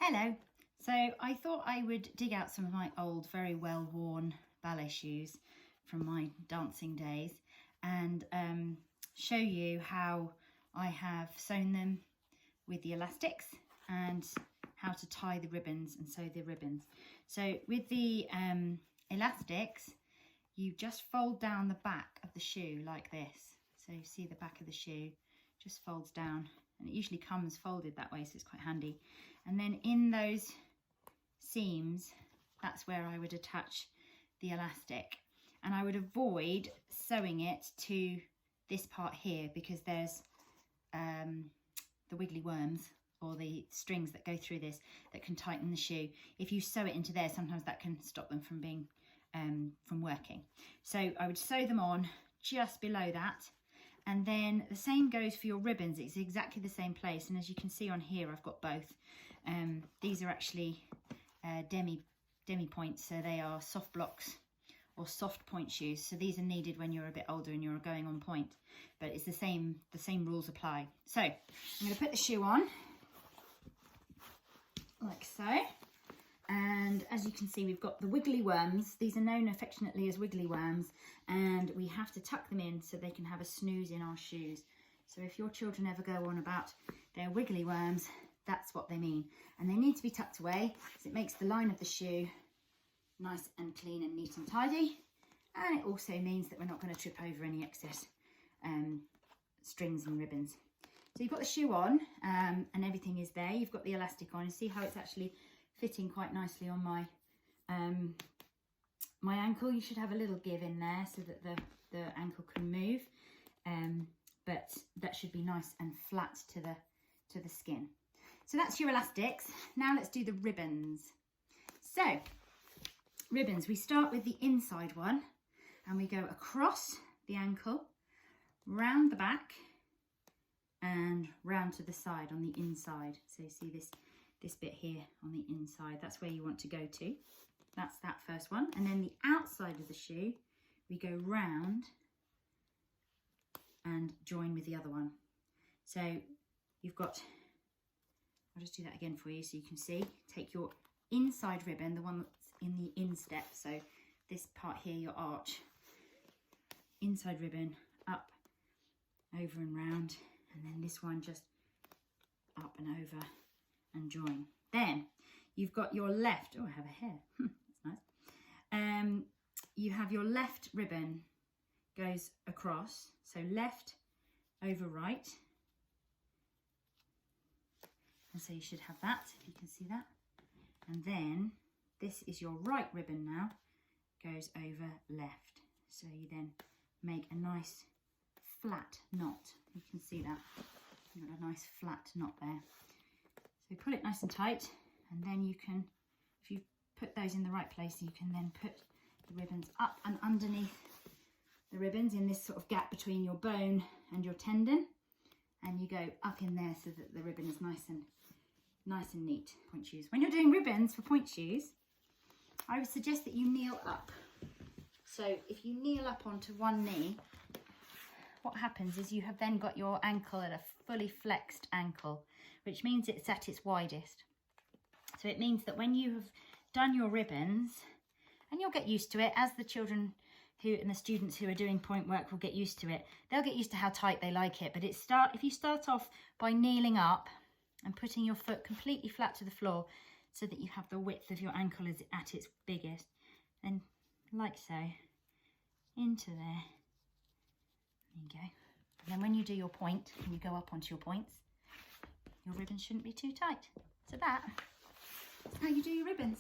Hello. So I thought I would dig out some of my old, very well worn ballet shoes from my dancing days and show you how I have sewn them with the elastics and how to tie the ribbons and sew the ribbons. So with the elastics, you just fold down the back of the shoe like this. So you see the back of the shoe just folds down, and it usually comes folded that way, so it's quite handy. And then in those seams, that's where I would attach the elastic, and I would avoid sewing it to this part here because there's the wiggly worms or the strings that go through this that can tighten the shoe. If you sew it into there, sometimes that can stop them from being from working. So I would sew them on just below that, and then the same goes for your ribbons. It's exactly the same place, and as you can see on here, I've got both. These are actually demi points, so they are soft blocks or soft point shoes. So these are needed when you're a bit older and you're going on point, but it's the same rules apply. So I'm going to put the shoe on like so, and as you can see, we've got the wiggly worms. These are known affectionately as wiggly worms, and we have to tuck them in so they can have a snooze in our shoes. So if your children ever go on about their wiggly worms, that's what they mean, and they need to be tucked away so it makes the line of the shoe nice and clean and neat and tidy, and it also means that we're not going to trip over any excess strings and ribbons. So you've got the shoe on and everything is there. You've got the elastic on, and see how it's actually fitting quite nicely on my my ankle. You should have a little give in there so that the ankle can move, but that should be nice and flat to the skin. So that's your elastics. Now let's do the ribbons. So ribbons, we start with the inside one, and we go across the ankle, round the back, and round to the side on the inside. So you see this bit here on the inside, that's where you want to go to. That's that first one. And then the outside of the shoe, we go round and join with the other one. So you've got, I'll just do that again for you so you can see. Take your inside ribbon, the one that's in the instep, so this part here, your arch, inside ribbon, up, over and round, and then this one just up and over and join. Then you've got your left, oh, I have a hair, that's nice. You have your left ribbon goes across, so left over right, and so you should have that, if you can see that. And then this is your right ribbon now, goes over left. So you then make a nice flat knot. You can see that. You've got a nice flat knot there. So put it nice and tight, and then you can, if you put those in the right place, you can then put the ribbons up and underneath the ribbons in this sort of gap between your bone and your tendon, and you go up in there so that the ribbon is nice and neat. Point shoes. When you're doing ribbons for point shoes, I would suggest that you kneel up. So if you kneel up onto one knee, what happens is you have then got your ankle at a fully flexed ankle, which means it's at its widest. So it means that when you have done your ribbons, and you'll get used to it, as the children and the students who are doing point work will get used to it, they'll get used to how tight they like it. But if you start off by kneeling up and putting your foot completely flat to the floor so that you have the width of your ankle is at its biggest, then like so, into there, there you go. And then when you do your point, and you go up onto your points, your ribbons shouldn't be too tight. So that's how you do your ribbons.